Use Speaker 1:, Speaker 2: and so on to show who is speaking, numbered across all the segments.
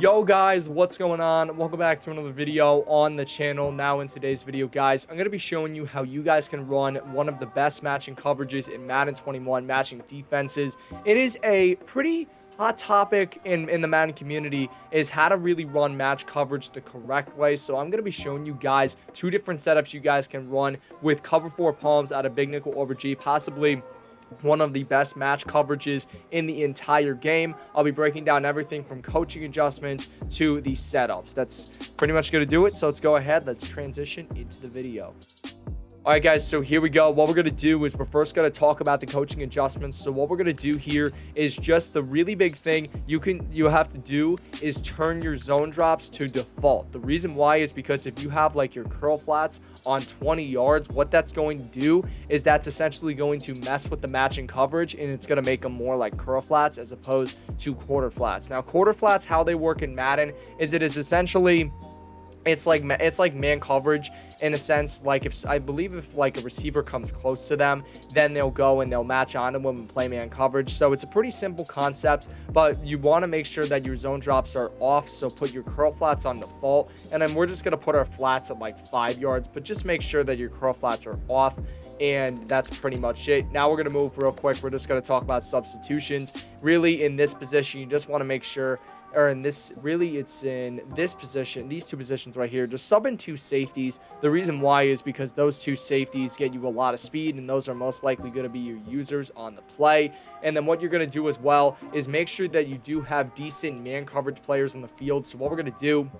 Speaker 1: Yo guys, what's going on? Welcome back to another video on the channel. Now in today's video, guys, I'm going to be showing you how you guys can run one of the best matching coverages in Madden 21, matching defenses. It is a pretty hot topic in the Madden community, is how to really run match coverage the correct way. So I'm going to be showing you guys two different setups you guys can run with cover 4 palms out of big nickel over G, possibly one of the best match coverages in the entire game. I'll be breaking down everything from coaching adjustments to the setups. That's pretty much going to do it. So let's go ahead. Let's transition into the video. All right, guys, so here we go. What we're going to do is we're first going to talk about the coaching adjustments. So what we're going to do here is just the really big thing you have to do is turn your zone drops to default. The reason why is because if you have like your curl flats on 20 yards, what that's going to do is that's essentially going to mess with the matching coverage, and it's going to make them more like curl flats as opposed to quarter flats. Now, quarter flats, how they work in Madden is it is essentially it's like man coverage in a sense. Like if like a receiver comes close to them, then they'll go and they'll match onto them and play man coverage. So it's a pretty simple concept, but you want to make sure that your zone drops are off. So put your curl flats on default, and then we're just going to put our flats at like 5 yards, but just make sure that your curl flats are off. And that's pretty much it. Now we're going to move real quick. We're just going to talk about substitutions. Really, in this position, you just want to make sure, or in this, really it's in this position, these two positions right here, just sub in 2 safeties. The reason why is because those 2 safeties get you a lot of speed, and those are most likely going to be your users on the play. And then what you're going to do as well is make sure that you do have decent man coverage players in the field. So what we're going to do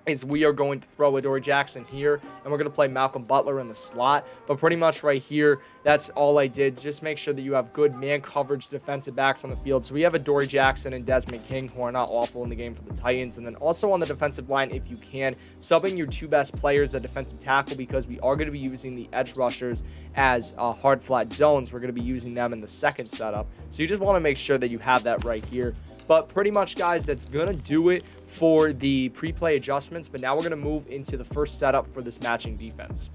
Speaker 1: is we are going to throw Adoree Jackson here, and we're going to play Malcolm Butler in the slot. But pretty much right here, that's all I did. Just make sure that you have good man coverage defensive backs on the field. So we have Adoree Jackson and Desmond King, who are not awful in the game for the Titans. And then also on the defensive line, if you can, subbing your 2 best players at defensive tackle, because we are going to be using the edge rushers as hard flat zones. We're going to be using them in the second setup. So you just want to make sure that you have that right here. But pretty much, guys, that's going to do it for the pre-play adjustments. But now we're going to move into the first setup for this matching defense.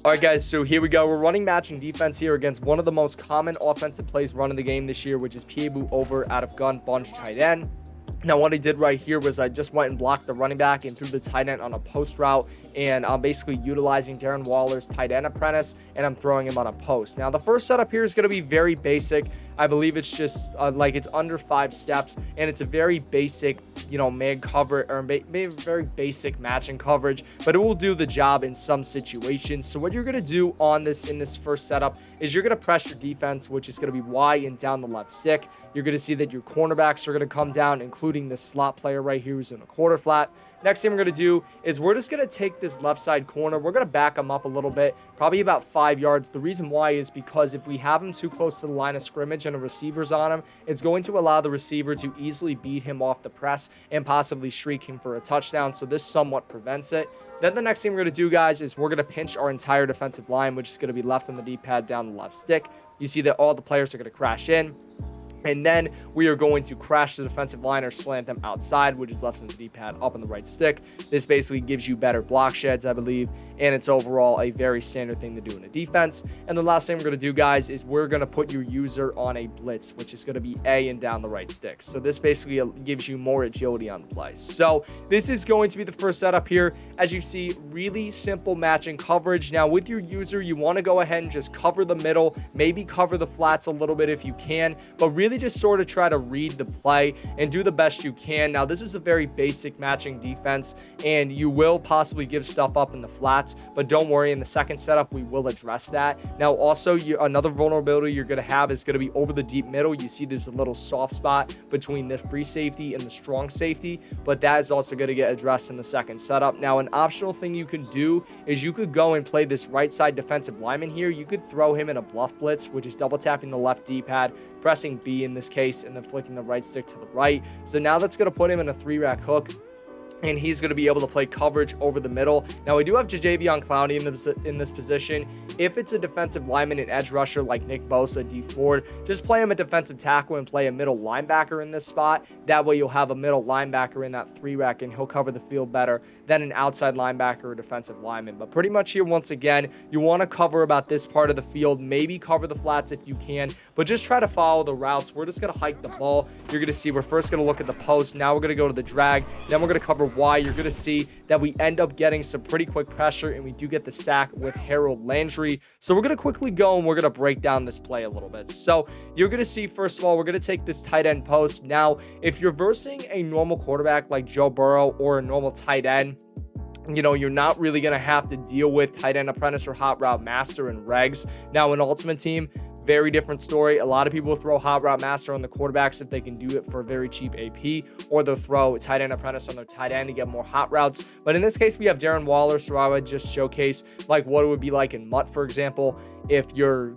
Speaker 1: All right, guys, so here we go. We're running matching defense here against one of the most common offensive plays run in the game this year, which is PA over out of gun bunch tight end. Now, what I did right here was I just went and blocked the running back and threw the tight end on a post route, and I'm basically utilizing Darren Waller's tight end apprentice, and I'm throwing him on a post. Now, the first setup here is going to be very basic. I believe it's just like it's under 5 steps, and it's a very basic, man cover, or very basic matching coverage, but it will do the job in some situations. So what you're going to do in this first setup is you're going to press your defense, which is going to be Y and down the left stick. You're going to see that your cornerbacks are going to come down, including this slot player right here who's in a quarter flat. Next thing we're going to do is we're just going to take this left side corner. We're going to back him up a little bit, probably about 5 yards. The reason why is because if we have him too close to the line of scrimmage and a receiver's on him, it's going to allow the receiver to easily beat him off the press and possibly shriek him for a touchdown. So this somewhat prevents it. Then the next thing we're going to do, guys, is we're going to pinch our entire defensive line, which is going to be left on the D-pad down the left stick. You see that all the players are going to crash in. And then we are going to crash the defensive line or slant them outside, which is left on the D-pad up on the right stick. This basically gives you better block sheds, I believe, and it's overall a very standard thing to do in a defense. And the last thing we're going to do, guys, is we're going to put your user on a blitz, which is going to be A and down the right stick. So this basically gives you more agility on the play. So this is going to be the first setup here. As you see, really simple matching coverage. Now with your user, you want to go ahead and just cover the middle, maybe cover the flats a little bit if you can, but really just sort of try to read the play and do the best you can. Now this is a very basic matching defense, and you will possibly give stuff up in the flats, but don't worry, in the second setup we will address that. Now also, another vulnerability you're going to have is going to be over the deep middle. You see there's a little soft spot between the free safety and the strong safety, but that is also going to get addressed in the second setup. Now an optional thing you can do is you could go and play this right side defensive lineman here. You could throw him in a bluff blitz, which is double tapping the left D-pad, pressing B in this case, and then flicking the right stick to the right. So now that's going to put him in a 3-rack hook, and he's going to be able to play coverage over the middle. Now, we do have Jadeveon Clowney in this position. If it's a defensive lineman and edge rusher like Nick Bosa, D Ford, just play him a defensive tackle and play a middle linebacker in this spot. That way you'll have a middle linebacker in that 3-rec, and he'll cover the field better than an outside linebacker or defensive lineman. But pretty much here, once again, you want to cover about this part of the field, maybe cover the flats if you can, but just try to follow the routes. We're just going to hike the ball. You're going to see we're first going to look at the post. Now we're going to go to the drag. Then we're going to cover Y. You're going to see that we end up getting some pretty quick pressure, and we do get the sack with Harold Landry. So we're going to quickly go and we're going to break down this play a little bit. So you're going to see, first of all, we're going to take this tight end post. Now, if you're versing a normal quarterback like Joe Burrow or a normal tight end, you know, you're not really going to have to deal with tight end apprentice or hot route master and regs. Now, in Ultimate Team, very different story. A lot of people throw hot route master on the quarterbacks if they can do it for a very cheap AP, or they'll throw tight end apprentice on their tight end to get more hot routes. But in this case, we have Darren Waller, so I would just showcase like what it would be like in MUT, for example. If your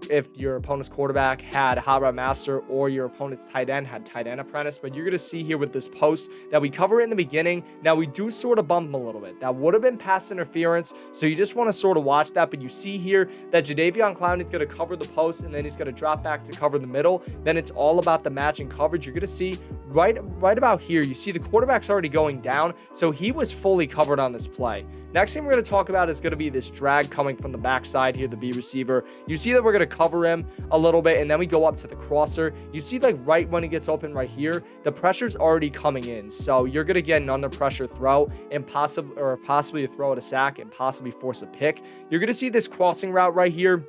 Speaker 1: opponent's quarterback had hot route master, or your opponent's tight end had tight end apprentice. But you're going to see here with this post that we cover in the beginning. Now we do sort of bump him a little bit. That would have been pass interference, so you just want to sort of watch that. But you see here that Jadeveon Clowney is going to cover the post, and then he's going to drop back to cover the middle. Then it's all about the matching coverage. You're going to see right about here, you see the quarterback's already going down, so he was fully covered on this play. Next thing we're going to talk about is going to be this drag coming from the backside here, the B receiver. You see that we're going to cover him a little bit, and then we go up to the crosser. You see, like, right when he gets open right here, the pressure's already coming in, so you're going to get an under pressure throw and possibly a throw at a sack and possibly force a pick. You're going to see this crossing route right here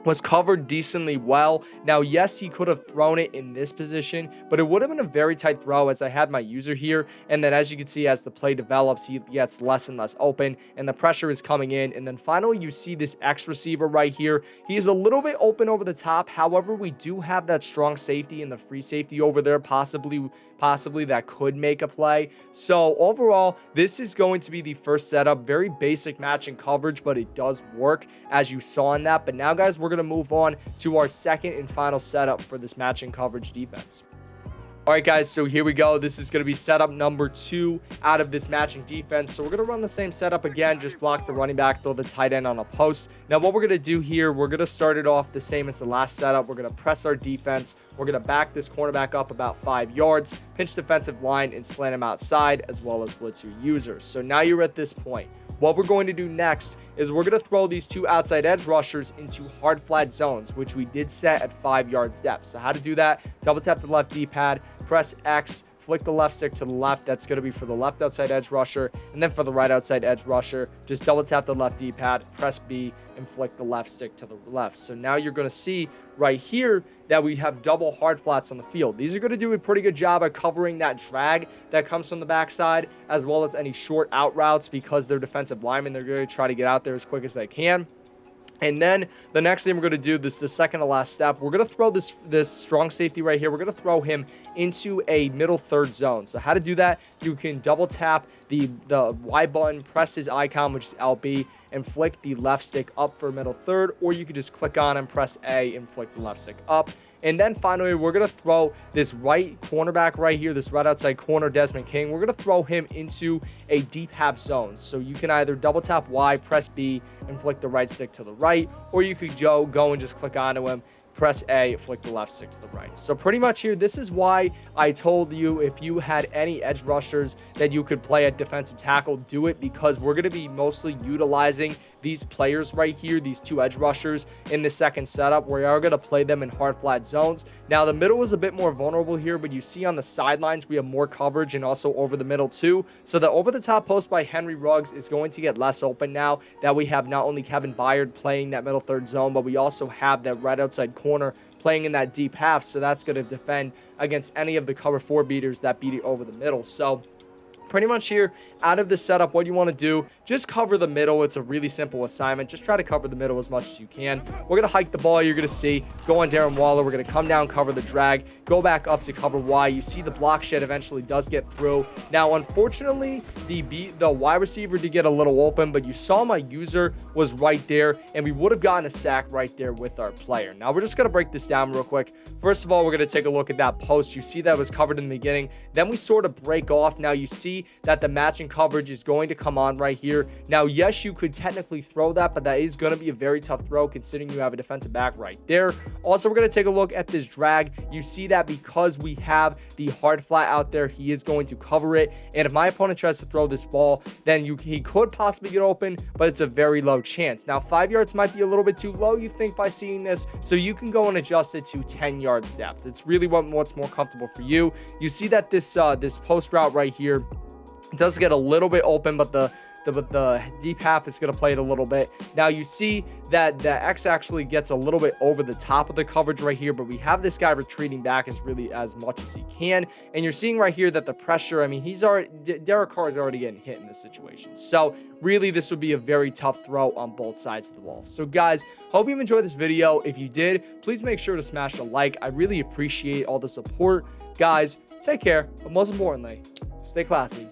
Speaker 1: was covered decently well. Now, yes, he could have thrown it in this position, but it would have been a very tight throw as I had my user here. And then as you can see, as the play develops, he gets less and less open, and the pressure is coming in. And then finally, you see this X receiver right here. He is a little bit open over the top. However, we do have that strong safety and the free safety over there, possibly that could make a play. So overall, this is going to be the first setup. Very basic matching coverage, but it does work, as you saw in that. But now, guys, we're going to move on to our second and final setup for this matching coverage defense. All right, guys, so here we go. This is going to be setup number 2 out of this matching defense. So we're going to run the same setup again, just block the running back, throw the tight end on a post. Now, what we're going to do here, we're going to start it off the same as the last setup. We're going to press our defense. We're going to back this cornerback up about 5 yards, pinch defensive line, and slant him outside, as well as blitz your users. So now you're at this point. What we're going to do next is we're going to throw these 2 outside edge rushers into hard flat zones, which we did set at 5 yards depth. So how to do that? Double tap the left D-pad, press X, flick the left stick to the left. That's going to be for the left outside edge rusher. And then for the right outside edge rusher, just double tap the left D-pad, press B, and flick the left stick to the left. So now you're going to see right here that we have double hard flats on the field. These are going to do a pretty good job at covering that drag that comes from the backside, as well as any short out routes, because they're defensive linemen. They're going to try to get out there as quick as they can. And then the next thing we're going to do, this is the second to last step. We're going to throw this strong safety right here. We're going to throw him into a middle third zone. So how to do that? You can double tap the Y button, press his icon, which is LB, and flick the left stick up for middle third, or you could just click on and press A and flick the left stick up. And then finally, we're going to throw this right cornerback right here, this right outside corner, Desmond King. We're going to throw him into a deep half zone. So you can either double tap Y, press B, and flick the right stick to the right, or you could go and just click onto him, press A, flick the left stick to the right. So pretty much here, this is why I told you if you had any edge rushers that you could play at defensive tackle, do it, because we're going to be mostly utilizing these players right here, these 2 edge rushers in the second setup. We are going to play them in hard flat zones. Now, the middle is a bit more vulnerable here, but you see on the sidelines, we have more coverage, and also over the middle too. So the over the top post by Henry Ruggs is going to get less open now that we have not only Kevin Byard playing that middle third zone, but we also have that right outside corner playing in that deep half. So that's going to defend against any of the cover 4 beaters that beat it over the middle. So pretty much here, out of this setup, what you want to do, just cover the middle. It's a really simple assignment. Just try to cover the middle as much as you can. We're going to hike the ball. You're going to see, go on Darren Waller. We're going to come down, cover the drag, go back up to cover Y. You see the block shed eventually does get through. Now, unfortunately, the wide receiver did get a little open, but you saw my user was right there, and we would have gotten a sack right there with our player. Now, we're just going to break this down real quick. First of all, we're going to take a look at that post. You see that was covered in the beginning. Then we sort of break off. Now, you see that the matching coverage is going to come on right here. Now, yes, you could technically throw that, but that is going to be a very tough throw considering you have a defensive back right there. Also, we're going to take a look at this drag. You see that because we have the hard flat out there, he is going to cover it. And if my opponent tries to throw this ball, then he could possibly get open, but it's a very low chance. Now, 5 yards might be a little bit too low, you think, by seeing this, so you can go and adjust it to 10 yards depth. It's really what's more comfortable for you. You see that this post route right here does get a little bit open, but the deep half is going to play it a little bit. Now you see that the X actually gets a little bit over the top of the coverage right here, but we have this guy retreating back as much as he can. And you're seeing right here that the pressure, I mean, Derek Carr is already getting hit in this situation. So really, this would be a very tough throw on both sides of the ball. So guys, hope you enjoyed this video. If you did, please make sure to smash a like. I really appreciate all the support. Guys, take care, but most importantly, stay classy.